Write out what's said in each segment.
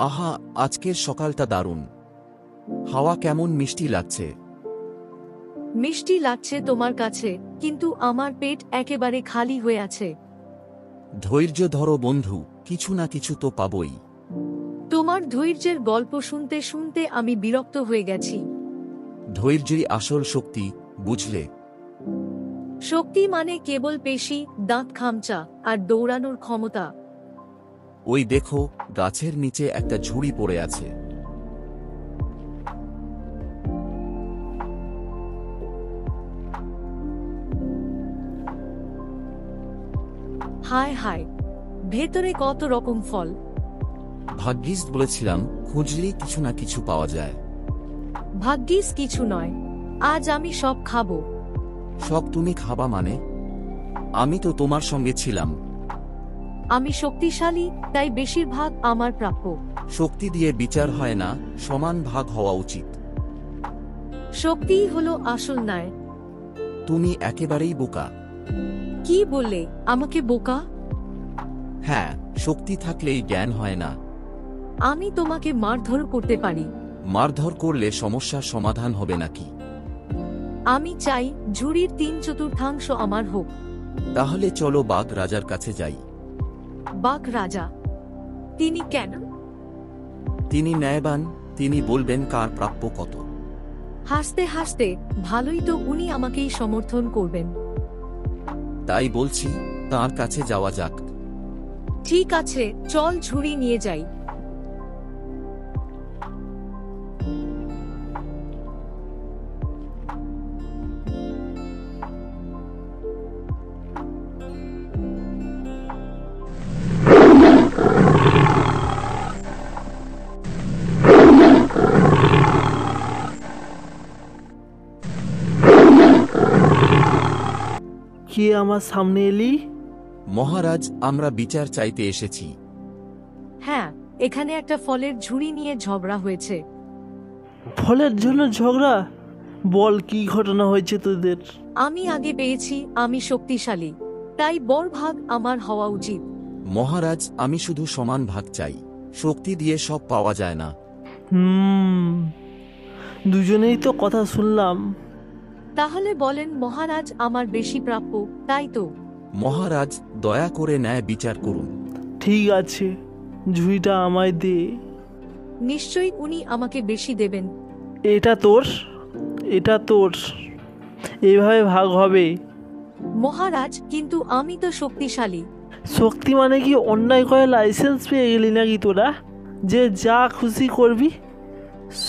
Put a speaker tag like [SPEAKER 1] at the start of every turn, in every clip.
[SPEAKER 1] আহা, আজকের সকালটা দারুণ। হাওয়া কেমন মিষ্টি লাগছে।
[SPEAKER 2] মিষ্টি লাগছে তোমার কাছে, কিন্তু আমার পেট একেবারে খালি হয়ে আছে।
[SPEAKER 1] ধৈর্য ধরো বন্ধু, কিছু না কিছু তো পাবই।
[SPEAKER 2] তোমার ধৈর্যের গল্প শুনতে শুনতে আমি বিরক্ত হয়ে গেছি।
[SPEAKER 1] ধৈর্যই আসল শক্তি, বুঝলে?
[SPEAKER 2] শক্তি মানে কেবল পেশি, দাঁত খামচা আর দৌড়ানোর ক্ষমতা?
[SPEAKER 1] ওই দেখো, গাছের নিচে একটা ঝুড়ি পড়ে আছে।
[SPEAKER 2] হায় হায়, ভেতরে কত রকম ফল!
[SPEAKER 1] ভাগ্যিস বলেছিলাম, খুঁজলেই কিছু না কিছু পাওয়া যায়।
[SPEAKER 2] ভাগ্যিস কিছু নয়, আজ আমি সব খাবো।
[SPEAKER 1] সব তুমি খাবা মানে? আমি তো তোমার সঙ্গে ছিলাম।
[SPEAKER 2] আমি শক্তিশালী, তাই বেশিরভাগ আমার প্রাপ্য।
[SPEAKER 1] শক্তি দিয়ে বিচার হয় না, সমান ভাগ হওয়া উচিত।
[SPEAKER 2] শক্তিই হলো আসল ন্যায়।
[SPEAKER 1] তুমি একেবারেই বোকা।
[SPEAKER 2] কি বললে, আমাকে বোকা?
[SPEAKER 1] হ্যাঁ, শক্তি থাকলেই জ্ঞান হয় না।
[SPEAKER 2] আমি তোমাকে মারধর করতে পারি।
[SPEAKER 1] মারধর করলে সমস্যার সমাধান হবে নাকি?
[SPEAKER 2] আমি চাই ঝুড়ির 3/4 আমার হোক।
[SPEAKER 1] তাহলে চলো বাঘ রাজার কাছে যাই।
[SPEAKER 2] বাঘ রাজা? তিনি কেন?
[SPEAKER 1] তিনি ন্যায়বান, তিনি বলবেন কার প্রাপ্য কত।
[SPEAKER 2] হাসতে হাসতে, ভালোই তো উনি আমাকেই সমর্থন করবেন।
[SPEAKER 1] তাই বলছি, তার কাছে যাওয়া যাক।
[SPEAKER 2] ঠিক আছে, চল ঝুড়ি নিয়ে যাই।
[SPEAKER 3] কে আমার সামনে এলি?
[SPEAKER 1] মহারাজ, আমরা বিচার চাইতে এসেছি।
[SPEAKER 2] হ্যাঁ, এখানে একটা ফলের ঝুড়ি নিয়ে ঝগড়া হয়েছে।
[SPEAKER 3] ফলের জন্য ঝগড়া? বল, কি ঘটনা হয়েছে তোদের?
[SPEAKER 2] আমি আগে পেয়েছি, আমি শক্তিশালী, তাই বড় ভাগ আমার হওয়া উচিত।
[SPEAKER 1] মহারাজ, আমি শুধু সমান ভাগ চাই। শক্তি দিয়ে সব পাওয়া যায় না।
[SPEAKER 3] দুজনেই তো কথা শুনলাম।
[SPEAKER 2] তাহলে বলেন মহারাজ, আমার বেশি প্রাপ্য, তাই তো?
[SPEAKER 1] মহারাজ, দয়া করে ন্যায় বিচার করুন।
[SPEAKER 3] ঠিক আছে, ঝুড়িটা আমায় দে।
[SPEAKER 2] নিশ্চয়ই উনি আমাকে বেশি দেবেন।
[SPEAKER 3] এটা তোর, এটা তোর, এইভাবে ভাগ হবে।
[SPEAKER 2] মহারাজ, কিন্তু আমি তো শক্তিশালী।
[SPEAKER 3] শক্তি মানে কি অন্যায় করে লাইসেন্স পেয়ে গেলি নাকি তোরা, যে যা খুশি করবি?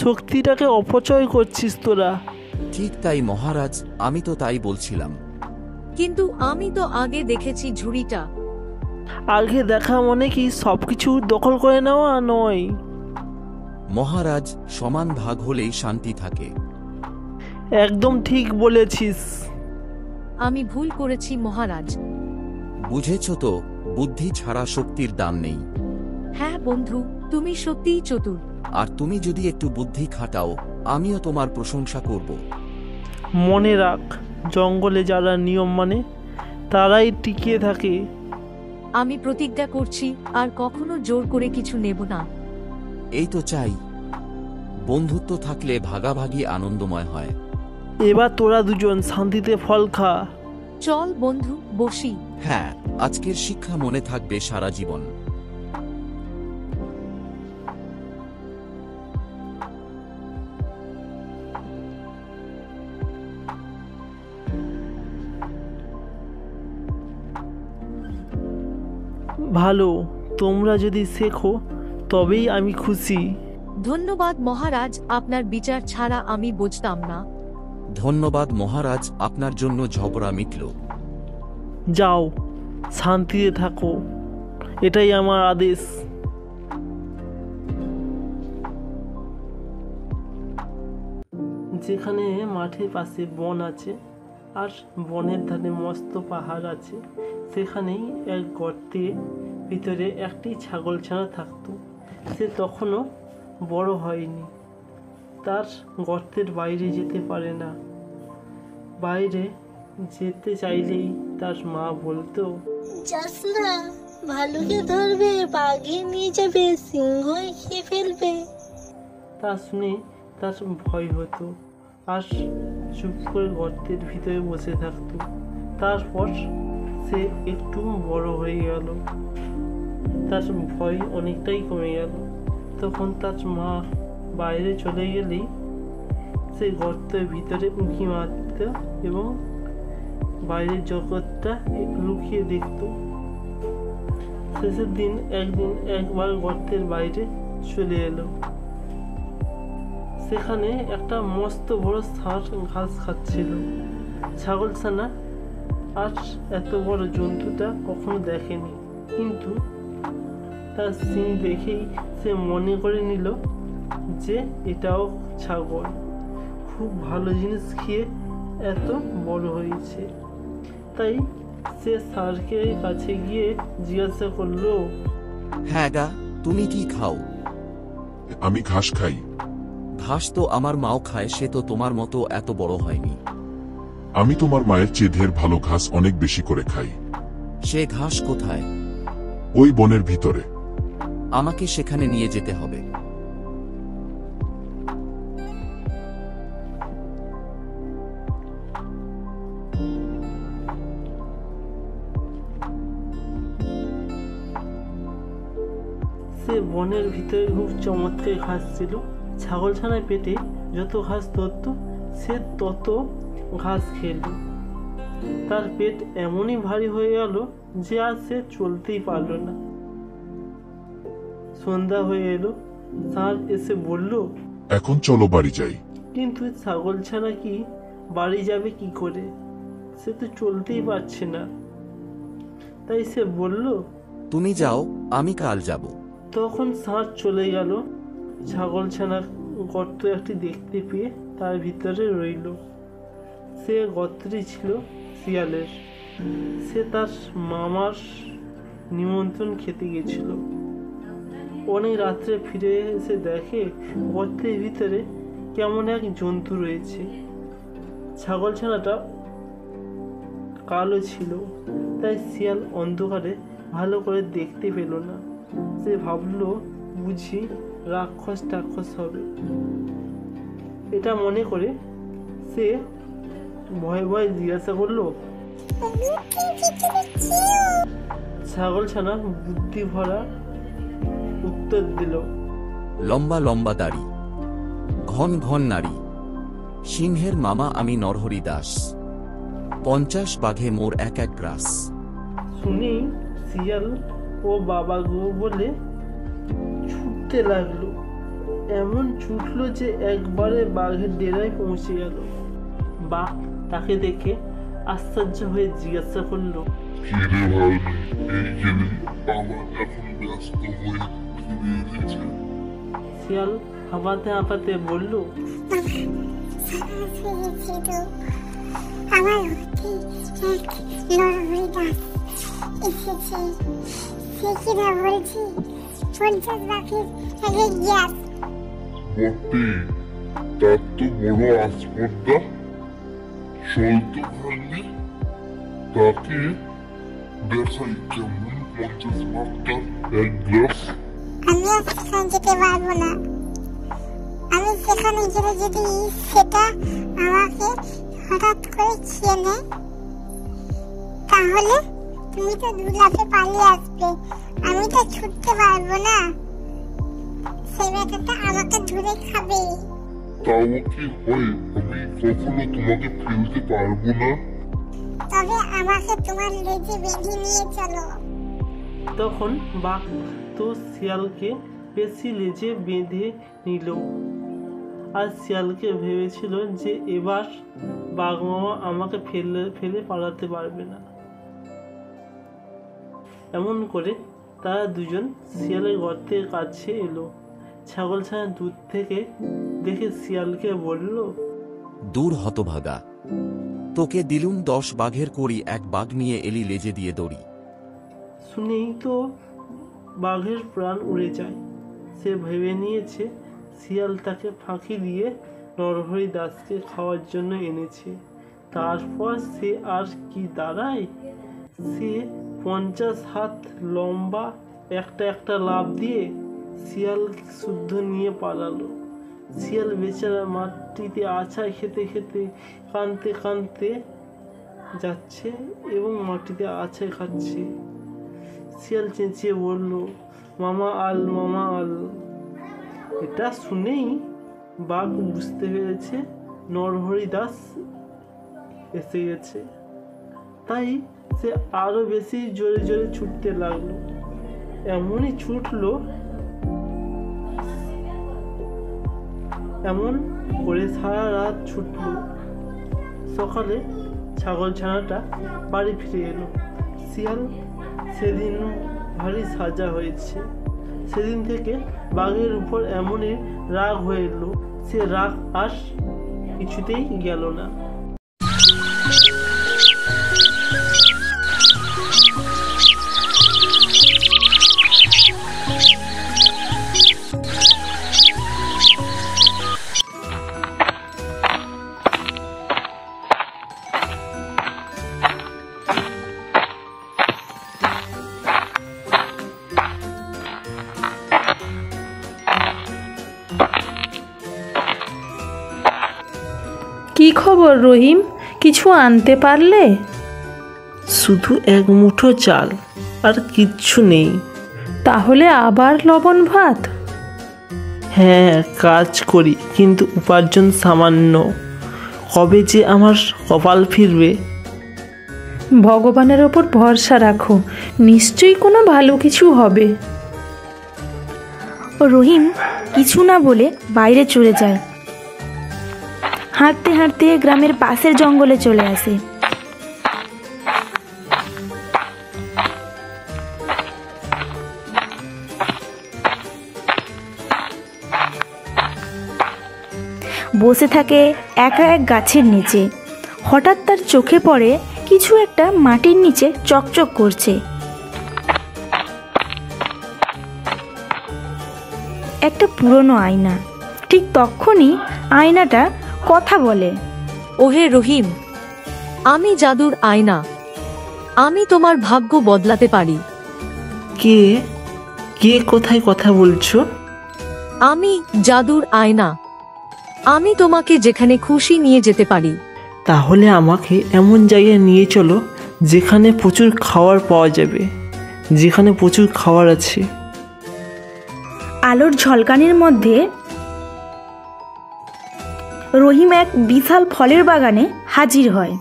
[SPEAKER 3] শক্তিটাকে অপচয় করছিস তোরা।
[SPEAKER 1] ঠিক তাই মহারাজ, আমি তো তাই বলছিলাম।
[SPEAKER 2] কিন্তু আমি তো আগে দেখেছি ঝুড়িটা।
[SPEAKER 3] আগে দেখা মানে কি সবকিছু দখল করে নেওয়া নয়।
[SPEAKER 1] মহারাজ, সমান ভাগ হলেই শান্তি থাকে।
[SPEAKER 3] একদম ঠিক বলেছিস।
[SPEAKER 2] আমি ভুল করেছি মহারাজ।
[SPEAKER 1] বুঝেছ তো, বুদ্ধি ছাড়া শক্তির দাম নেই।
[SPEAKER 2] হ্যাঁ বন্ধু, তুমি সত্যিই চতুর।
[SPEAKER 1] আর তুমি যদি একটু বুদ্ধি খাটাও, আমিও তোমার প্রশংসা করব।
[SPEAKER 3] মনে রাখ, জঙ্গলে যারা নিয়ম মানে তারাই টিকিয়ে থাকে।
[SPEAKER 2] আমি প্রতিজ্ঞা করছি, আর কখনো জোর করে কিছু নেব না।
[SPEAKER 1] এই তো চাই। বন্ধুত্ব থাকলে ভাগাভাগি আনন্দময় হয়।
[SPEAKER 3] এবার তোরা দুজন শান্তিতে ফল খা।
[SPEAKER 2] চল বন্ধু, বসি।
[SPEAKER 1] হ্যাঁ, আজকের শিক্ষা মনে থাকবে সারা জীবন।
[SPEAKER 3] ভালো, তোমরা যদি শেখো তবেই আমি খুশি।
[SPEAKER 2] ধন্যবাদ মহারাজ, আপনার বিচার ছাড়া আমি বুঝতাম না।
[SPEAKER 1] ধন্যবাদ মহারাজ, আপনার জন্য ঝগড়া মিটল।
[SPEAKER 3] যাও, শান্তিতে থাকো, এটাই আমার আদেশ। যেখানে মাঠের পাশে বন আছে আর বনের ধারে মস্ত পাহাড় আছে, সেখানেই এক গর্তের ভিতরে একটি ছাগলছানা থাকতো। সে তখনও বড় হয়নি। তার গর্তের বাইরে যেতে পারে না। বাইরে যেতে চাইলেই তার মা বলতো,
[SPEAKER 4] যাস না, ভালুকে ধরবে, বাঘে নিয়ে যাবে, সিংহই খেয়ে ফেলবে।
[SPEAKER 3] তা শুনে তার ভয় হতো আর চুপ করে গর্তের ভিতরে বসে থাকতো। তারপর সে একটু বড় হয়ে গেল, তার ভয় অনেকটাই কমে গেল। তখন তার মা বাইরে চলে গেলেই সে গর্তের ভিতরে উঁকি মারত এবং বাইরের জগৎটা লুকিয়ে দেখত। শেষের দিন একবার গর্তের বাইরে চলে এলো। সেখানে একটা মস্ত বড় ষাঁড় ঘাস খাচ্ছিল। ছাগলছানা আর এত বড় জন্তুটা কখনো দেখেনি, কিন্তু তার সিং দেখেই সে মনে করে নিল যে এটাও ছাগল, খুব ভালো জিনিস খেয়ে এত বড় হয়েছে। তাই সে ষাঁড়ের কাছে গিয়ে জিজ্ঞাসা করলো,
[SPEAKER 1] হ্যাঁ গা, তুমি কি খাও?
[SPEAKER 5] আমি ঘাস খাই।
[SPEAKER 1] ঘাস তো আমার মাও খায়, সে তো তোমার মতো এত বড় হয়নি।
[SPEAKER 5] আমি তোমার মায়ের চেয়ে ঢের ভালো ঘাস অনেক বেশি করে খাই।
[SPEAKER 1] সে ঘাস কোথায়?
[SPEAKER 5] ওই বনের ভিতরে।
[SPEAKER 1] আমাকে সেখানে নিয়ে যেতে হবে।
[SPEAKER 3] সে বনের ভিতরে খুব চমৎকার ঘাস ছিল। ছাগলছানার পেটে যত ঘাস ধরত সে তত ঘাস খেল। তার পেট এমনই ভারী হয়ে গেল যে আর সে চলতেই পারল না। সন্ধ্যা হয়ে এলো। ষাঁড় এসে বলল,
[SPEAKER 5] এখন চলো বাড়ি যাই।
[SPEAKER 3] কিন্তু ছাগলছানা কি বাড়ি যাবে কি করে? সে তো চলতেই পারছে না। তাই সে বলল,
[SPEAKER 1] তুমি যাও, আমি কাল যাব।
[SPEAKER 3] তখন ষাঁড় চলে গেল। ছাগলছানা গর্ত একটি দেখতে পেয়ে তার ভিতরে রইল। সে গর্তটি ছিল শিয়ালের। সে তার মামার নিমন্ত্রণ খেতে গেছিল। অনেক রাত্রে ফিরে এসে দেখে গর্তের ভিতরে কেমন এক জন্তু রয়েছে। ছাগলছানাটা কালো ছিল, তাই শিয়াল অন্ধকারে ভালো করে দেখতে পেল না। সে ভাবলো বুঝি রাক্ষস টাক্ষস হবে। এটা মনে করে সে ভয়ে ভয়ে জিজ্ঞাসা করলো। ছাগলছানা বুদ্ধি ভরা উত্তর দিল,
[SPEAKER 1] লম্বা লম্বা দাড়ি, ঘন ঘন নাড়ি, সিংহের মামা আমি নরহরি দাস, 50 বাঘে মোর এক এক গ্রাস।
[SPEAKER 3] শুনেই শিয়াল ও বাবা গো বলে ছুটতে লাগলো। এমন ছুটলো যে একবারে বাঘের ডেরায় পৌঁছে গেল। বাঘ তাকে দেখে আশ্চর্য হয়ে জিজ্ঞাসা করলো,
[SPEAKER 5] কিরে ভাই, এই গেলে বাবা এখন ব্যস্ত হয়ে ফিরে এসেছে।
[SPEAKER 3] শিয়াল হাঁপাতে হাঁপাতে বলল,
[SPEAKER 6] আমার হতে এক নরহরি দাস এসেছে। সে কিনা বলছি 50 বাঘের এক গ্যাস।
[SPEAKER 5] বটে, তার তো বড় আসপর্দা। চলতো ভাঙলে তাকে দেখাই কেমন 50 বাঘটার এক গ্লাস।
[SPEAKER 6] আমি আর সেখানে যেতে পারবো না। আমি সেখানে গেলে যদি সেটা আমাকে হঠাৎ করে খেয়ে নেয়, তাহলে তুমি তো দুলাফে পালিয়ে আসবে। আমি তো ছুটতে পারবো না। সে ব্যাটাটা আমাকে ধরে খাবে।
[SPEAKER 5] তাও কি হয়, আমি কখনো তোমাকে ফেলতে পারবো না।
[SPEAKER 6] তবে আমাকে তোমার লেজে বেঁধে নিয়ে চলো।
[SPEAKER 3] তখন বাঘ তো শিয়ালকে বেশি লেজে বেঁধে নিল। আর শিয়ালকে ভেবেছিল যে এবার বাঘ মামা আমাকে ফেলে পালাতে পারবে না। এমন করে তারা দুজন শিয়ালের গর্তের কাছে এলো। ছাগলছানা দূর থেকে দেখে শিয়ালকে বলল,
[SPEAKER 1] দূর হতভাগা, তোকে দিলুম 10 বাঘের করি, এক বাঘ নিয়ে এলি লেজে দিয়ে দড়ি।
[SPEAKER 3] শুনেই তো বাঘের প্রাণ উড়ে যায়। সে ভেবে নিয়েছে শিয়াল তাকে ফাঁকি দিয়ে নরহরি দাসকে খাওয়ার জন্য এনেছে। তারপর সে আর কি দাঁড়ায়, সে 50 হাত লম্বা একটা একটা লাফ দিয়ে শিয়াল শুদ্ধ নিয়ে পালালো। শিয়াল বেচারা মাটিতে আছাড় খেতে খেতে কাঁদতে কাঁদতে যাচ্ছে এবং মাটিতে আছাড় খাচ্ছে। শিয়াল চেঁচিয়ে বলল, মামা আল, মামা আল। এটা শুনেই বাঘ বুঝতে পেরেছে নরহরি দাস এসে গেছে, তাই সে আরো বেশি জোরে জোরে ছুটতে লাগলো। এমনই ছুটলো, এমন করে সারা রাত ছুটলো। সকালে ছাগল ছানাটা বাড়ি ফিরে এলো। শিয়াল সেদিন ভারী সাজা হয়েছে। সেদিন থেকে বাঘের উপর এমনই রাগ হয়ে এলো, সে রাগ আর কিছুতেই গেল না।
[SPEAKER 7] কি খবর রহিম, কিছু আনতে পারলে?
[SPEAKER 3] শুধু এক মুঠো চাল, আর কিচ্ছু নেই।
[SPEAKER 7] তাহলে আবার লবণ ভাত?
[SPEAKER 3] হ্যাঁ, কাজ করি কিন্তু উপার্জন সামান্য। কবে যে আমার কপাল ফিরবে।
[SPEAKER 7] ভগবানের ওপর ভরসা রাখো, নিশ্চয়ই কোনো ভালো কিছু হবে।
[SPEAKER 8] রহিম কিছু না বলে বাইরে চলে যায়। হাঁটতে হাঁটতে গ্রামের পাশের জঙ্গলে চলে আসে। বসে থাকে একা এক গাছের নিচে। হঠাৎ তার চোখে পড়ে কিছু একটা মাটির নিচে চকচক করছে। একটা পুরনো আয়না। ঠিক তখনই আয়নাটা কথা বলে,
[SPEAKER 2] ওহে রহিম, আমি জাদুর আয়না, আমি তোমার ভাগ্য বদলাতে পারি।
[SPEAKER 3] কে কে কোথায় কথা বলছো?
[SPEAKER 2] আমি জাদুর আয়না, আমি তোমাকে যেখানে খুশি নিয়ে যেতে পারি।
[SPEAKER 3] তাহলে আমাকে এমন জায়গায় নিয়ে চলো যেখানে প্রচুর খাবার পাওয়া যাবে, যেখানে প্রচুর খাবার আছে।
[SPEAKER 8] আলোর ঝলকানির মধ্যে রহিম এক বিশাল ফলের বাগানে হাজির হয়।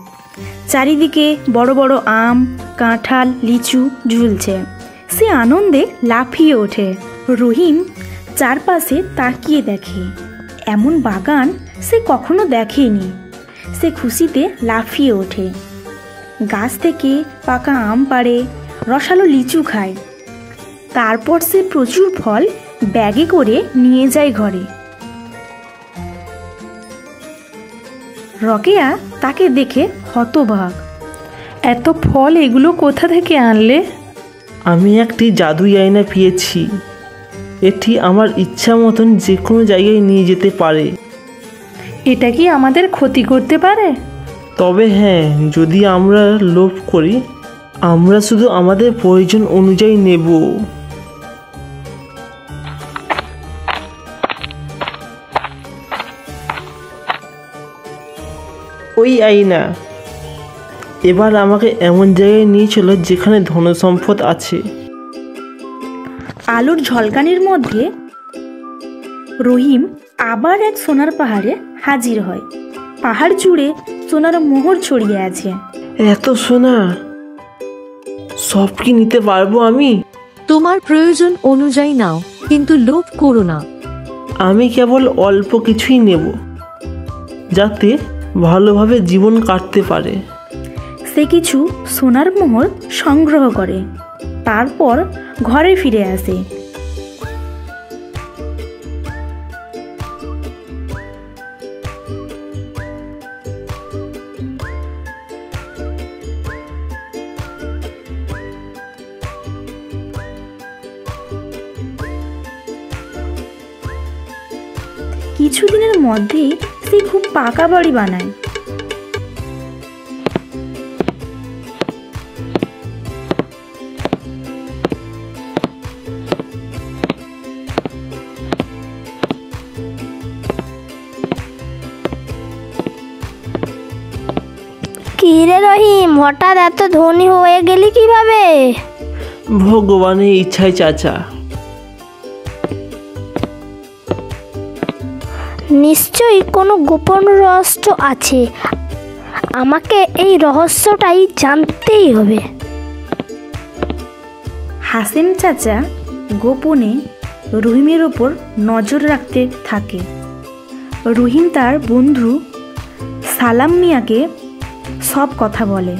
[SPEAKER 8] চারিদিকে বড় বড় আম, কাঁঠাল, লিচু ঝুলছে। সে আনন্দে লাফিয়ে ওঠে। রহিম চারপাশে তাকিয়ে দেখে, এমন বাগান সে কখনো দেখেনি। সে খুশিতে লাফিয়ে ওঠে, গাছ থেকে পাকা আম পাড়ে, রসালো লিচু খায়। তারপর সে প্রচুর ফল ব্যাগে করে নিয়ে যায় ঘরে। রকেয়া তাকে দেখে হতবাক।
[SPEAKER 7] এত ফল এগুলো কোথা থেকে আনলে?
[SPEAKER 3] আমি একটি জাদুই আয়না পেয়েছি। এটি আমার ইচ্ছা মতন যে কোনো জায়গায় নিয়ে যেতে পারে।
[SPEAKER 7] এটা কি আমাদের ক্ষতি করতে পারে?
[SPEAKER 3] তবে হ্যাঁ, যদি আমরা লোভ করি, আমরা শুধু আমাদের প্রয়োজন অনুযায়ী নেব। ওই আয়না, এবার আমাকে এমন জায়গায় নিয়ে চলো যেখানে ধনসম্পদ আছে।
[SPEAKER 8] আলোর ঝলকানির মধ্যে রহিম আবার এক সোনার পাহাড়ে হাজির হয়। পাহাড় জুড়ে সোনার মোহর ছড়িয়ে আছে।
[SPEAKER 3] এত সোনা, সব কি নিতে পারবো আমি?
[SPEAKER 2] তোমার প্রয়োজন অনুযায়ী নাও, কিন্তু লোভ করো না।
[SPEAKER 3] আমি কেবল অল্প কিছুই নেব, যাতে ভালোভাবে জীবন কাটতে পারে।
[SPEAKER 8] সে কিছু সোনার মোহর সংগ্রহ করে, তারপর ঘরে ফিরে আসে। কিছুদিনের মধ্যেই সে খুব পাকা বাড়ি বানায়।
[SPEAKER 6] কি রে রহিম, হঠাৎ এত ধনী হয়ে গেলি কিভাবে?
[SPEAKER 3] ভগবানের ইচ্ছায় চাচা।
[SPEAKER 6] নিশ্চয়ই কোনো গোপন রহস্য আছে, আমাকে এই রহস্যটাই জানতেই হবে।
[SPEAKER 8] হাসেম চাচা গোপনে রহিমের ওপর নজর রাখতে থাকে। রহিম তার বন্ধু সালাম মিয়াকে সব কথা বলে।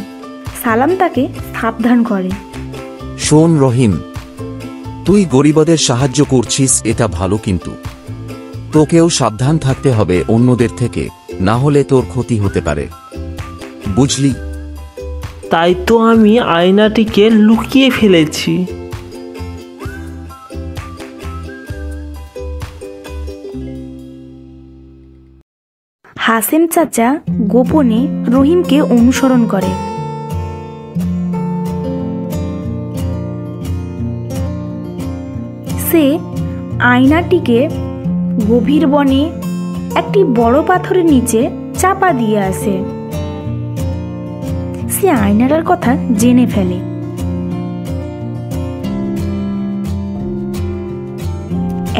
[SPEAKER 8] সালাম তাকে সাবধান করে।
[SPEAKER 1] শোন রহিম, তুই গরিবদের সাহায্য করছিস, এটা ভালো, কিন্তু তোকেও সাবধান থাকতে হবে অন্যদের থেকে, না হলে তোর ক্ষতি হতে পারে, বুঝলি?
[SPEAKER 3] তাই তো আমি আয়নাটিকে লুকিয়ে ফেলেছি।
[SPEAKER 8] হাসেম চাচা গোপনে রহিমকে অনুসরণ করে। সে আয়নাটিকে গভীর বনে একটি বড় পাথরের নিচে চাপা দিয়ে আসে। সে আয়নাটার কথা জেনে ফেলে।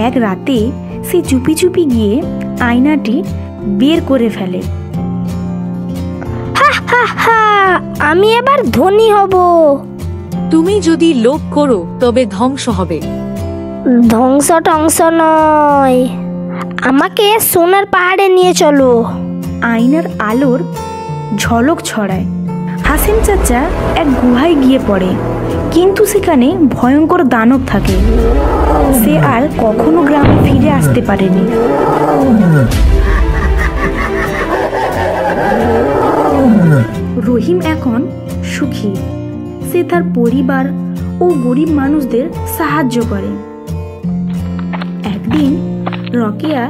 [SPEAKER 8] এক রাতে সে চুপি চুপি গিয়ে আয়নাটি বের করে ফেলে।
[SPEAKER 6] আমি এবার ধনী হব।
[SPEAKER 2] তুমি যদি লোভ করো তবে ধ্বংস হবে।
[SPEAKER 6] ধ্বংস টংস নয়, আমাকে সোনার পাহাড়ে নিয়ে চলো।
[SPEAKER 8] আয়নার আলোর ঝলক ছড়ায়। হাসেম চাচা এক গুহায় গিয়ে পড়ে, কিন্তু সেখানে ভয়ঙ্কর দানব থাকে। সে আর কখনো গ্রামে ফিরে আসতে পারেনি। রহিম এখন সুখী। সে তার পরিবার ও গরিব মানুষদের সাহায্য করে। একদিন রকেয়া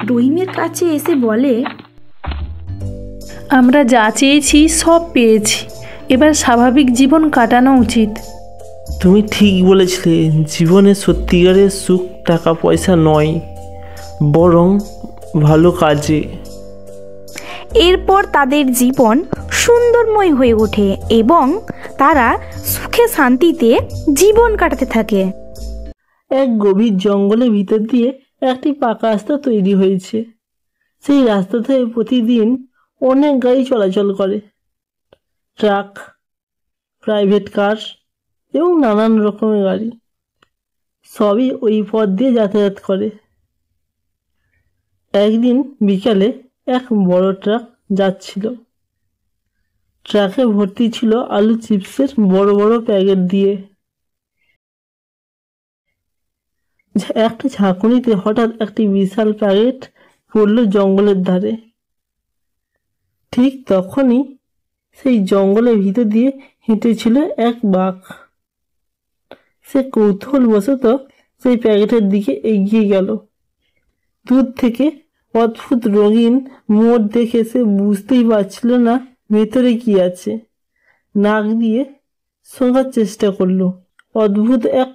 [SPEAKER 8] রহিমের কাছে এসে বলে,
[SPEAKER 7] আমরা যা চেয়েছি সব পেয়েছি, এবার স্বাভাবিক জীবন কাটানো উচিত।
[SPEAKER 3] তুমি ঠিক বলেছিলে, জীবনে সত্যিকারের সুখ টাকা পয়সা নয়, বরং ভালো কাজে।
[SPEAKER 8] এরপর তাদের জীবন সুন্দরময় হয়ে ওঠে এবং তারা সুখে শান্তিতে জীবন কাটাতে থাকে।
[SPEAKER 3] এক গভীর জঙ্গলের ভিতর দিয়ে একটি পাকা রাস্তা তৈরি হয়েছে। সেই রাস্তা থেকে প্রতিদিন অনেক গাড়ি চলাচল করে, ট্রাক, প্রাইভেট কার এবং নানান রকমের গাড়ি, সবই ওই পথ দিয়ে যাতায়াত করে। একদিন বিকালে এক বড় ট্রাক যাচ্ছিল। ট্রাকে ভর্তি ছিল আলু চিপসের বড় বড় প্যাকেট দিয়ে। একটা ঝাঁকুনিতে হঠাৎ একটি বিশাল প্যাকেট পড়ল জঙ্গলের ধারে। ঠিক তখনই সেই জঙ্গলের ভিতর দিয়ে হেঁটেছিল এক বাঘ। সে কৌতূহলবশত সেই প্যাকেটের দিকে এগিয়ে গেল। দূর থেকে অদ্ভুত রঙিন মোড় দেখে সে বুঝতেই পারছিল না ভেতরে কি আছে। নাক দিয়ে শোঁকার চেষ্টা করলো। অদ্ভুত এক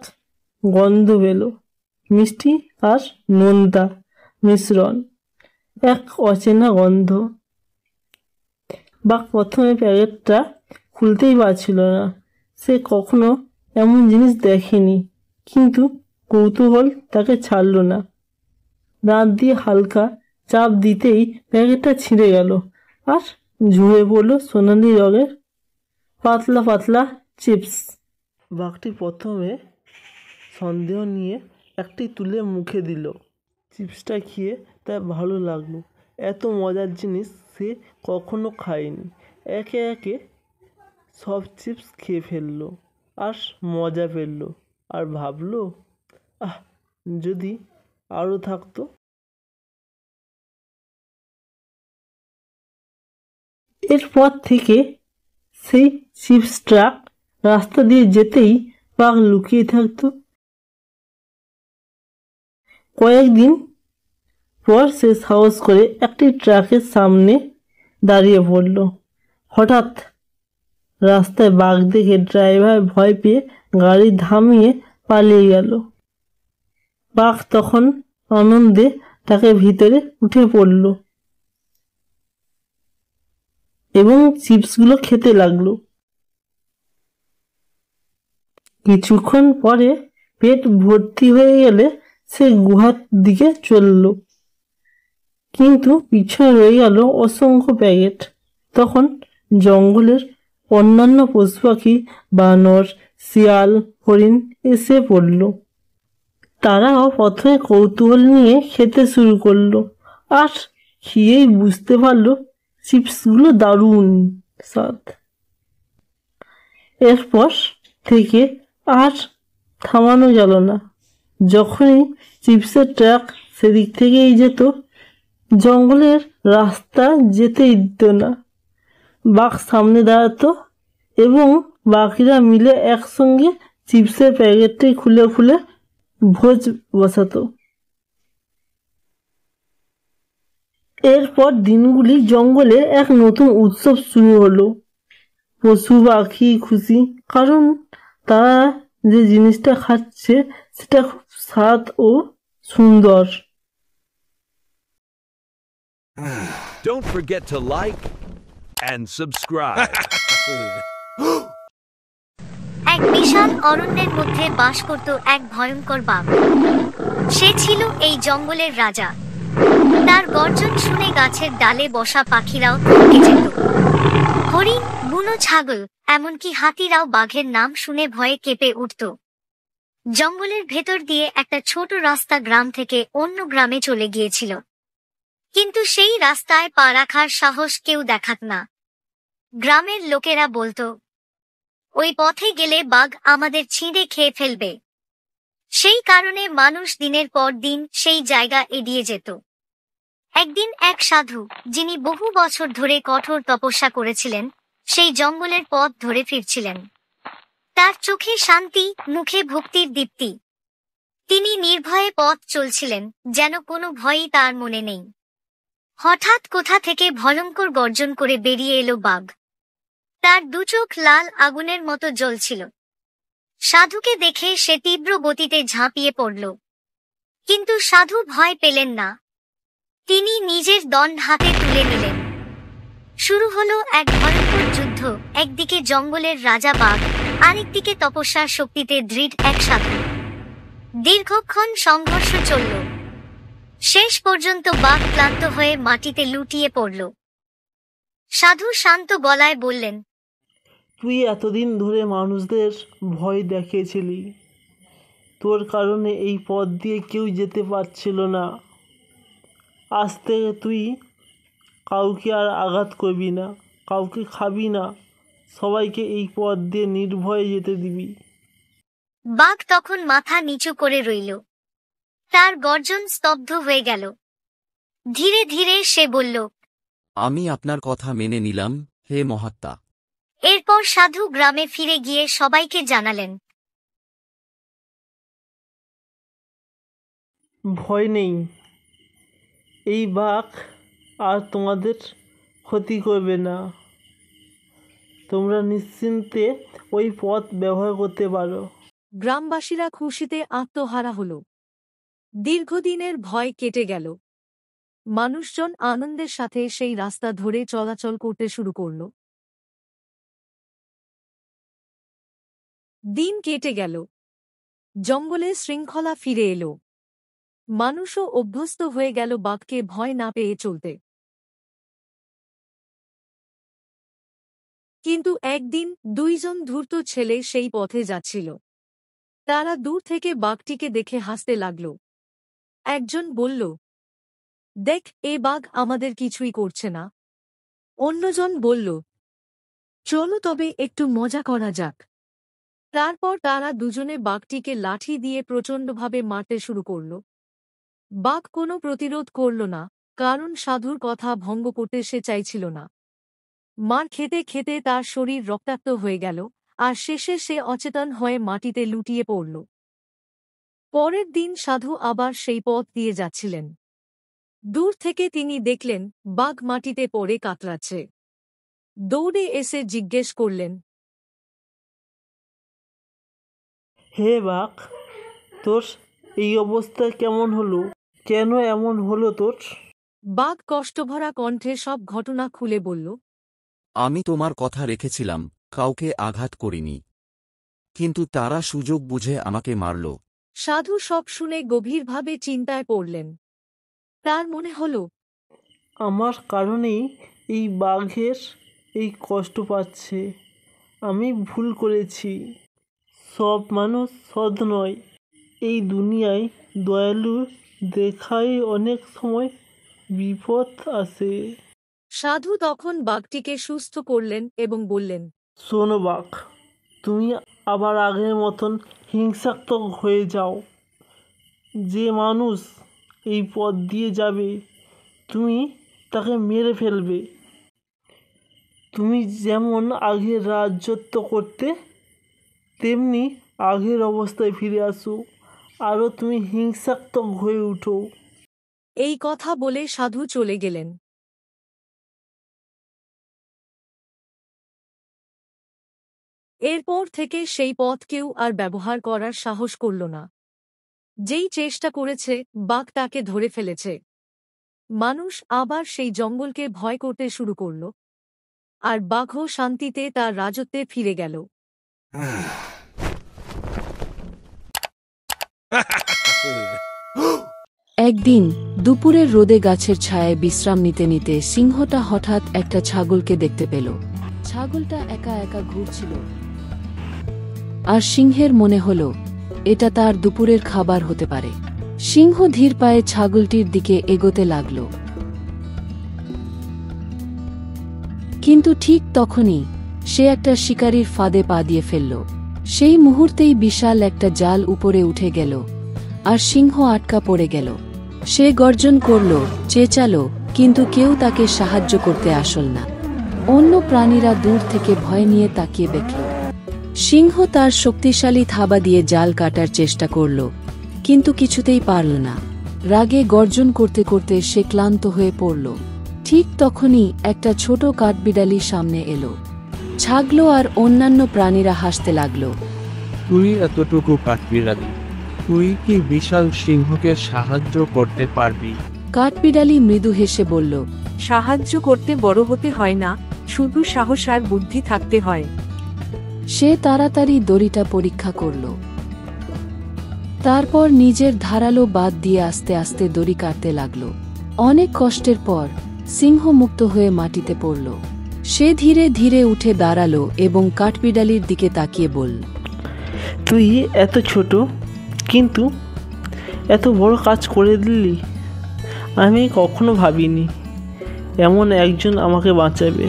[SPEAKER 3] গন্ধ পেল, মিষ্টি আর নোনতা মিশ্রণ, এক অচেনা গন্ধ। বাঘ প্রথমে প্যাকেটটা খুলতেই পারছিল না। সে কখনো এমন জিনিস দেখেনি, কিন্তু কৌতূহল তাকে ছাড়ল না। দাঁত দিয়ে হালকা চাপ দিতেই প্যাকেটটা ছিঁড়ে গেল আর ঝুড়ে পড়ল সোনালি রঙের পাতলা পাতলা চিপস। বাঘটি প্রথমে সন্দেহ নিয়ে একটি তুলে মুখে দিল। চিপসটা খেয়ে তার ভালো লাগলো। এত মজার জিনিস সে কখনো খায়নি। একে একে সব চিপস খেয়ে ফেললো আর মজা পেল, আর ভাবলো, যদি আরও থাকতো। এরপর থেকে সেই চিপস ট্রাক রাস্তা দিয়ে যেতেই বাঘ লুকিয়ে থাকতো। কয়েকদিন পর সে সাহস করে একটি ট্রাকের সামনে দাঁড়িয়ে পড়ল। হঠাৎ রাস্তায় বাঘ দেখে ড্রাইভার ভয় পেয়ে গাড়ি থামিয়ে পালিয়ে গেল। বাঘ তখন আনন্দে ট্রাকের ভিতরে উঠে পড়ল এবং চিপসগুলো খেতে লাগলো। কিছুক্ষণ পরে পেট ভর্তি হয়ে গেলে সে গুহার দিকে চলল, কিন্তু পিছনে রয়ে গেল অসংখ্য প্যাকেট। তখন জঙ্গলের অন্যান্য পশু পাখি, বানর, শিয়াল, হরিণ এসে পড়ল। তারাও প্রথমে কৌতূহল নিয়ে খেতে শুরু করলো, আর খেয়েই বুঝতে পারলো চিপসগুলো দারুণ স্বাদ। এরপর থেকে আর থামানো গেল না। যখনই চিপসের ট্রাক সেদিক থেকেই যেত, জঙ্গলের রাস্তা যেতেই দিত না। বাঘ সামনে দাঁড়াতো এবং বাকিরা মিলে একসঙ্গে চিপসের প্যাকেটটি খুলে খুলে ভোজ বসাতো। এরপর দিনগুলি জঙ্গলে এক নতুন উৎসব শুরু হলো। পশু পাখি খুশি, কারণ তারা যে জিনিসটা খাচ্ছে সেটা খুব স্বাদ ও সুন্দর।
[SPEAKER 9] Don't forget to like and subscribe.
[SPEAKER 10] এক বিশাল অরণ্যের মধ্যে বাস করত এক ভয়ঙ্কর বাঘ। সে ছিল এই জঙ্গলের রাজা। তার গর্জন শুনে গাছের ডালে বসা পাখিরাও থমকে যেত। হরিণ, বুনো ছাগল, এমনকি হাতিরাও বাঘের নাম শুনে ভয়ে কেঁপে উঠত। জঙ্গলের ভেতর দিয়ে একটা ছোট রাস্তা গ্রাম থেকে অন্য গ্রামে চলে গিয়েছিল, কিন্তু সেই রাস্তায় পা রাখার সাহস কেউ দেখাত না। গ্রামের লোকেরা বলতো, ওই পথে গেলে বাঘ আমাদের ছিঁড়ে খেয়ে ফেলবে। সেই কারণে মানুষ দিনের পর দিন সেই জায়গা এড়িয়ে যেত। একদিন এক সাধু, যিনি বহু বছর ধরে কঠোর তপস্যা করেছিলেন, সেই জঙ্গলের পথ ধরে ফিরছিলেন। তার চোখে শান্তি, মুখে ভক্তির দীপ্তি। তিনি নির্ভয়ে পথ চলছিলেন, যেন কোনো ভয়ই তার মনে নেই। হঠাৎ কোথা থেকে ভয়ঙ্কর গর্জন করে বেরিয়ে এলো বাঘ। তার দু চোখ লাল আগুনের মতো জ্বলছিল। সাধুকে দেখে সে তীব্র গতিতে ঝাঁপিয়ে পড়ল, কিন্তু সাধু ভয় পেলেন না। তিনি নিজের দণ্ড হাতে তুলে নিলেন। শুরু হলো এক ভয়ঙ্কর যুদ্ধ। একদিকে জঙ্গলের রাজা বাঘ, আরেকদিকে তপস্যার শক্তিতে দৃঢ় এক সাধু। দীর্ঘক্ষণ সংঘর্ষ চলল। শেষ পর্যন্ত বাঘ ক্লান্ত হয়ে মাটিতে লুটিয়ে পড়ল। সাধু শান্ত গলায় বললেন,
[SPEAKER 3] তুই এতদিন ধরে মানুষদের ভয় দেখিয়েছিলি। তোর কারণে এই পথ দিয়ে কেউ যেতে পারছিল না। আজ থেকে তুই কাউকে আর আঘাত করবি না, কাউকে খাবি না, সবাইকে এই পথ দিয়ে নির্ভয়ে যেতে দিবি।
[SPEAKER 10] বাঘ তখন মাথা নিচু করে রইল। তার গর্জন স্তব্ধ হয়ে গেল। ধীরে ধীরে সে বলল,
[SPEAKER 1] আমি আপনার কথা মেনে নিলাম, হে মহাত্মা।
[SPEAKER 10] এরপর সাধু গ্রামে ফিরে গিয়ে সবাইকে জানালেন,
[SPEAKER 3] ভয় নেই, এই বাঘ আর তোমাদের ক্ষতি করবে না। তোমরা নিশ্চিন্তে ওই পথ ব্যবহার করতে পারো।
[SPEAKER 2] গ্রামবাসীরা খুশিতে আত্মহারা হল। দীর্ঘদিনের ভয় কেটে গেল। মানুষজন আনন্দের সাথে সেই রাস্তা ধরে চলাচল করতে শুরু করল। দিন কেটে গেল। জঙ্গলে শৃঙ্খলা ফিরে এলো। মানুষও অভ্যস্ত হয়ে গেল বাঘকে ভয় না পেয়ে চলতে। কিন্তু একদিন দুইজন ধূর্ত ছেলে সেই পথে যাচ্ছিল। তারা দূর থেকে বাঘটিকে দেখে হাসতে লাগল। একজন বলল, দেখ, এ বাঘ আমাদের কিছুই করছে না। অন্যজন বলল, চলো তবে একটু মজা করা যাক। তারপর তারা দুজনে বাঘটিকে লাঠি দিয়ে প্রচণ্ডভাবে মারতে শুরু করল। বাঘ কোনো প্রতিরোধ করল না, কারণ সাধুর কথা ভঙ্গ করতে সে চাইছিল না। মার খেতে খেতে তার শরীর রক্তাক্ত হয়ে গেল, আর শেষে সে অচেতন হয়ে মাটিতে লুটিয়ে পড়ল। পরের দিন সাধু আবার সেই পথ দিয়ে যাচ্ছিলেন। দূর থেকে তিনি দেখলেন বাঘ মাটিতে পড়ে কাতরাচ্ছে। দৌড়ে এসে জিজ্ঞেস করলেন,
[SPEAKER 3] হে বাঘ, তোর এই অবস্থা কেমন হলো? কেন এমন হলো তোর?
[SPEAKER 2] বাঘ কষ্টভরা কণ্ঠে সব ঘটনা খুলে বলল।
[SPEAKER 1] আমি তোমার কথা রেখেছিলাম, কাউকে আঘাত করিনি। কিন্তু তারা সুযোগ বুঝে আমাকে মারল।
[SPEAKER 2] সাধু সব শুনে গভীরভাবে চিন্তায় পড়লেন। তার মনে হল,
[SPEAKER 3] আমার কারণেই এই বাঘের এই কষ্ট পাচ্ছে। আমি ভুল করেছি। সব মানুষ সৎ নয়। এই দুনিয়ায় দয়ালু দেখাই অনেক সময় বিপদ আসে।
[SPEAKER 2] সাধু তখন বাঘটিকে সুস্থ করলেন এবং বললেন,
[SPEAKER 3] শোনো বাঘ, তুমি আবার আগের মতন হিংসাত্মক হয়ে যাও। যে মানুষ এই পথ দিয়ে যাবে তুমি তাকে মেরে ফেলবে। তুমি যেমন আগে রাজত্ব করতে, তেমনি আগের অবস্থায় ফিরে আসো। আরও তুমি হিংসাত্মক হয়ে উঠো।
[SPEAKER 2] এই কথা বলে সাধু চলে গেলেন। এরপর থেকে সেই পথ কেউ আর ব্যবহার করার সাহস করল না। যেই চেষ্টা করেছে, বাঘ তাকে ধরে ফেলেছে। মানুষ আবার সেই জঙ্গলকে ভয় করতে শুরু করল, আর বাঘও শান্তিতে তার রাজত্বে ফিরে গেল।
[SPEAKER 11] একদিন দুপুরের রোদে গাছের ছায়ায় বিশ্রাম নিতে নিতে সিংহটা হঠাৎ একটা ছাগলকে দেখতে পেল। ছাগলটা একা একা ঘুরছিল, আর সিংহের মনে হল এটা তার দুপুরের খাবার হতে পারে। সিংহ ধীর পায়ে ছাগলটির দিকে এগোতে লাগল। কিন্তু ঠিক তখনই সে একটা শিকারীর ফাঁদে পা দিয়ে ফেলল। সেই মুহূর্তেই বিশাল একটা জাল উপরে উঠে গেল, আর সিংহ আটকা পড়ে গেল। সে গর্জন করল, চেঁচালো, কিন্তু কেউ তাকে সাহায্য করতে আসল না। অন্য প্রাণীরা দূর থেকে ভয় নিয়ে তাকিয়ে দেখল। সিংহ তার শক্তিশালী থাবা দিয়ে জাল কাটার চেষ্টা করল, কিন্তু কিছুতেই পারল না। রাগে গর্জন করতে করতে সে ক্লান্ত হয়ে পড়ল। ঠিক তখনই একটা ছোট কাঠবিড়ালি সামনে এলো। ছাগল আর অন্যান্য প্রাণীরা হাসতে লাগল।
[SPEAKER 12] তুই এতটুকু কাঠবিড়ালি, তুই কি বিশাল সিংহকে সাহায্য করতে পারবি?
[SPEAKER 11] কাঠবিড়ালি মৃদু হেসে বলল,
[SPEAKER 13] সাহায্য করতে বড় হতে হয় না, শুধু সাহস আর বুদ্ধি থাকতে হয়।
[SPEAKER 11] সে তাড়াতাড়ি দড়িটা পরীক্ষা করল। তারপর নিজের ধারালো বাদ দিয়ে আস্তে আস্তে দড়ি কাটতে লাগল। অনেক কষ্টের পর সিংহ মুক্ত হয়ে মাটিতে পড়ল। সে ধীরে ধীরে উঠে দাঁড়ালো এবং কাঠবিড়ালির দিকে তাকিয়ে বলল,
[SPEAKER 3] তুই এত ছোট, কিন্তু এত বড় কাজ করে দিলি। আমি কখনো ভাবিনি এমন একজন আমাকে বাঁচাবে।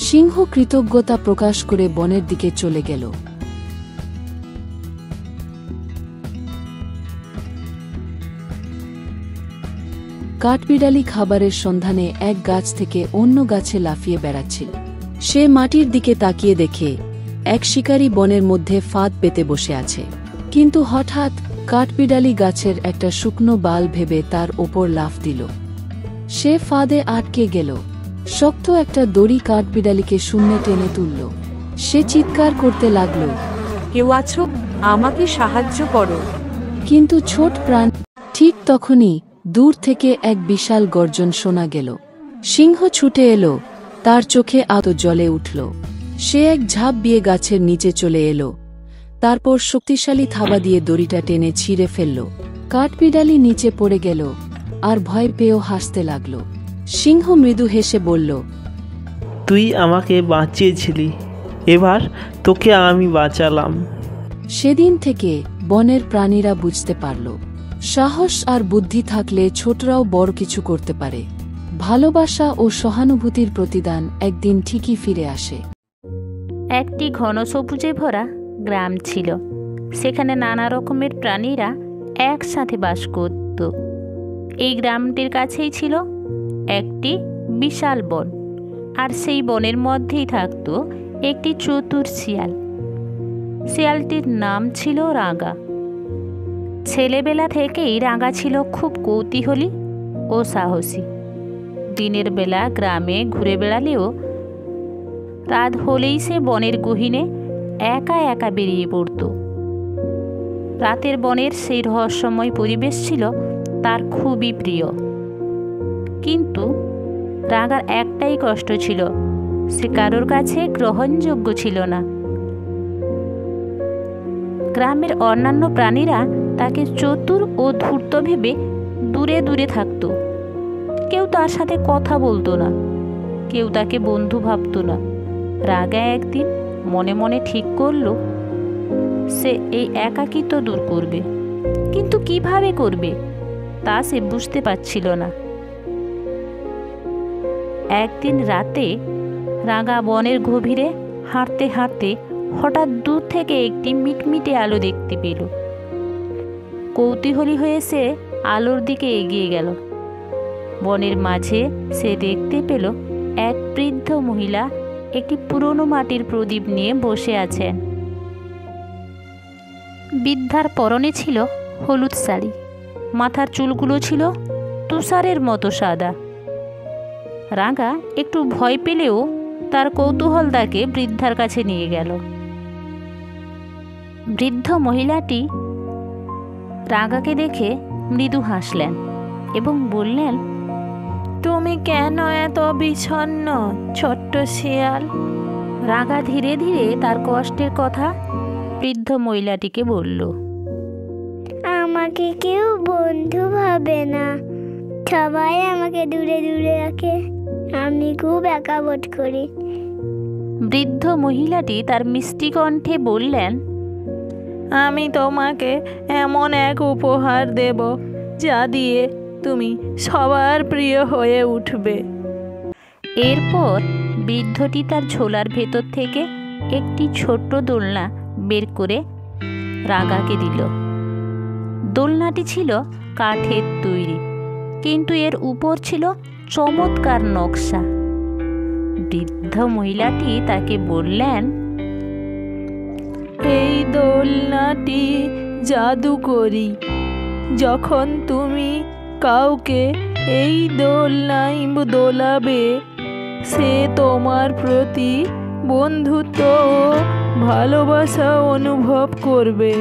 [SPEAKER 11] সিংহ কৃতজ্ঞতা প্রকাশ করে বনের দিকে চলে গেল। কাঠবিড়ালি খাবারের সন্ধানে এক গাছ থেকে অন্য গাছে লাফিয়ে বেড়াচ্ছিল। সে মাটির দিকে তাকিয়ে দেখে এক শিকারী বনের মধ্যে ফাঁদ পেতে বসে আছে। কিন্তু হঠাৎ কাঠবিড়ালি গাছের একটা শুকনো বাল ভেবে তার ওপর লাফ দিল। সে ফাঁদে আটকে গেল। শক্ত একটা দড়ি কাঠবিড়ালিকে শূন্যে টেনে তুলল। সে চিৎকার করতে লাগল,
[SPEAKER 13] কেউ আছো? আমাকে সাহায্য করো।
[SPEAKER 11] কিন্তু ছোট প্রাণ। ঠিক তখনই দূর থেকে এক বিশাল গর্জন শোনা গেল। সিংহ ছুটে এলো, তার চোখে আতো জ্বলে উঠল। সে এক ঝাঁপ দিয়ে গাছের নিচে চলে এলো। তারপর শক্তিশালী থাবা দিয়ে দড়িটা টেনে ছিঁড়ে ফেলল। কাঠবিড়ালি নিচে পড়ে গেল, আর ভয় পেয়েও হাসতে লাগল। সিংহ মৃদু হেসে বলল,
[SPEAKER 3] তুই আমাকে বাঁচিয়েছিলি, এবার তোকে আমি বাঁচালাম।
[SPEAKER 11] সেদিন থেকে বনের প্রাণীরা বুঝতে পারল, সাহস আর বুদ্ধি থাকলে ছোটরাও বড় কিছু করতে পারে। ভালোবাসা ও সহানুভূতির প্রতিদান একদিন ঠিকই ফিরে আসে।
[SPEAKER 14] একটি ঘন সবুজে ভরা গ্রাম ছিল। সেখানে নানা রকমের প্রাণীরা একসাথে বাস করত। এই গ্রামটির কাছেই ছিল একটি বিশাল বন, আর সেই বনের মধ্যেই থাকত একটি চতুর শিয়াল। শিয়ালটির নাম ছিল রাঙা। ছেলেবেলা থেকেই রাঙা ছিল খুব কৌতূহলী ও সাহসী। দিনের বেলা গ্রামে ঘুরে বেড়ালেও রাত হলেই সে বনের গহীনে একা একা বেরিয়ে পড়ত। রাতের বনের সেই রহস্যময় পরিবেশ ছিল তার খুবই প্রিয়। কিন্তু রাঙার একটাই কষ্ট ছিল, সে কারোর কাছে গ্রহণযোগ্য ছিল না। গ্রামের অন্যান্য প্রাণীরা তাকে চতুর ও ধূর্ত ভেবে দূরে দূরে থাকত। কেউ তার সাথে কথা বলতো না, কেউ তাকে বন্ধু ভাবত না। রাগা একদিন মনে মনে ঠিক করল সে এই একাকিত্ব দূর করবে, কিন্তু কিভাবে করবে তা সে বুঝতে পারছিল না। একদিন রাতে রাগা বনের গভীরে হাঁটতে হাঁটতে হঠাৎ দূর থেকে একটি মিটমিটে আলো দেখতে পেল। কৌতূহলী হয়ে সে আলোর দিকে এগিয়ে গেল। বনের মাঝে সে দেখতে পেল এক বৃদ্ধ মহিলা একটি পুরনো মাটির প্রদীপ নিয়ে বসে আছেন। বৃদ্ধার পরনে ছিল হলুদ শাড়ি, মাথার চুলগুলো ছিল তুষারের মতো সাদা। রাগা একটু ভয় পেলেও তার কৌতূহল তাকে বৃদ্ধার কাছে নিয়ে গেল। বৃদ্ধ মহিলাটি রাগাকে দেখে মৃদু হাসলেন এবং বললেন,
[SPEAKER 7] তুমি কেন এত বিষণ্ণ ছোট্ট শিয়াল?
[SPEAKER 14] রাগা ধীরে ধীরে তার কষ্টের কথা বৃদ্ধ মহিলাটিকে বলল।
[SPEAKER 6] আমাকে কেউ বন্ধু ভাবে না, সবাই আমাকে দূরে দূরে রাখে, আমি খুব একা বোধ করি।
[SPEAKER 14] বৃদ্ধ মহিলাটি তার মিষ্টি কণ্ঠে বললেন,
[SPEAKER 7] আমি তোমাকে এমন এক উপহার দেব যা দিয়ে তুমি সবার প্রিয় হয়ে উঠবে।
[SPEAKER 14] এরপর বৃদ্ধটি তার ঝোলার ভেতর থেকে একটি ছোট্ট দোলনা বের করে রাগাকে দিল। দোলনাটি ছিল কাঠের তৈরি, কিন্তু এর উপর ছিল চমৎকার নকশা। বৃদ্ধ মহিলাটি তাকে বললেন,
[SPEAKER 7] এই দোলনাটি জাদুকরি। যখন তুমি কাউকে এই দোলনায় দোলাবে, সে তোমার প্রতি বন্ধুত্ব ও ভালোবাসা অনুভব করবে।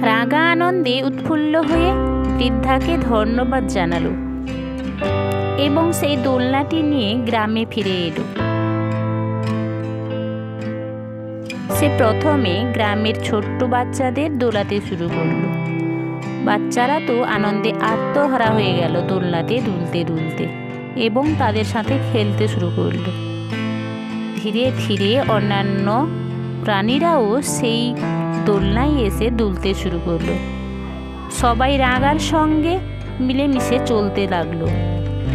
[SPEAKER 14] রাগা আনন্দে উৎফুল্ল হয়ে বৃদ্ধাকে ধন্যবাদ জানালো এবং সেই দোলনাটি নিয়ে গ্রামে ফিরে এলো। সে প্রথমে গ্রামের ছোট্ট বাচ্চাদের দোলাতে শুরু করলো। বাচ্চারা তো আনন্দে আত্মহারা হয়ে গেল দোলনাতে দুলতে দুলতে এবং তাদের সাথে খেলতে শুরু করলো। ধীরে ধীরে অন্যান্য প্রাণীরাও সেই দোলনায় এসে দুলতে শুরু করলো। সবাই রাগার সঙ্গে মিলেমিশে চলতে লাগলো।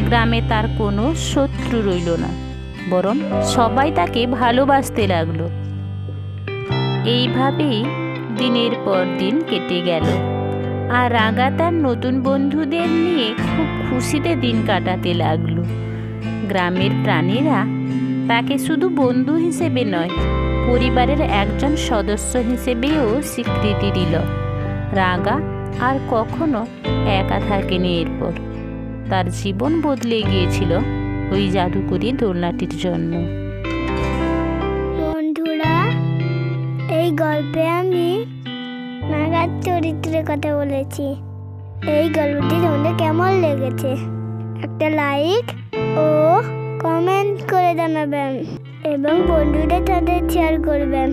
[SPEAKER 14] গ্রামে তার কোনো শত্রু রইল না, বরং সবাই তাকে ভালোবাসতে লাগলো। এইভাবেই দিনের পর দিন কেটে গেল, আর রাগা তার নতুন বন্ধুদের নিয়ে খুব খুশিতে দিন কাটাতে লাগলো। গ্রামের প্রাণীরা তাকে শুধু বন্ধু হিসেবে নয়, পরিবারের একজন সদস্য হিসেবেও স্বীকৃতি দিল। রাগা আর কখনো একা থাকেনি। এরপর তার জীবন বদলে গিয়েছিল ওই জাদুকরি দোলনাটির জন্য।
[SPEAKER 6] বন্ধুরা, এই গল্পে আমি নাগার চরিত্রের কথা বলেছি। এই গল্পটি তোমাদের কেমন লেগেছে একটা লাইক ও কমেন্ট করে জানাবেন এবং বন্ধুদের সাথে শেয়ার করবেন।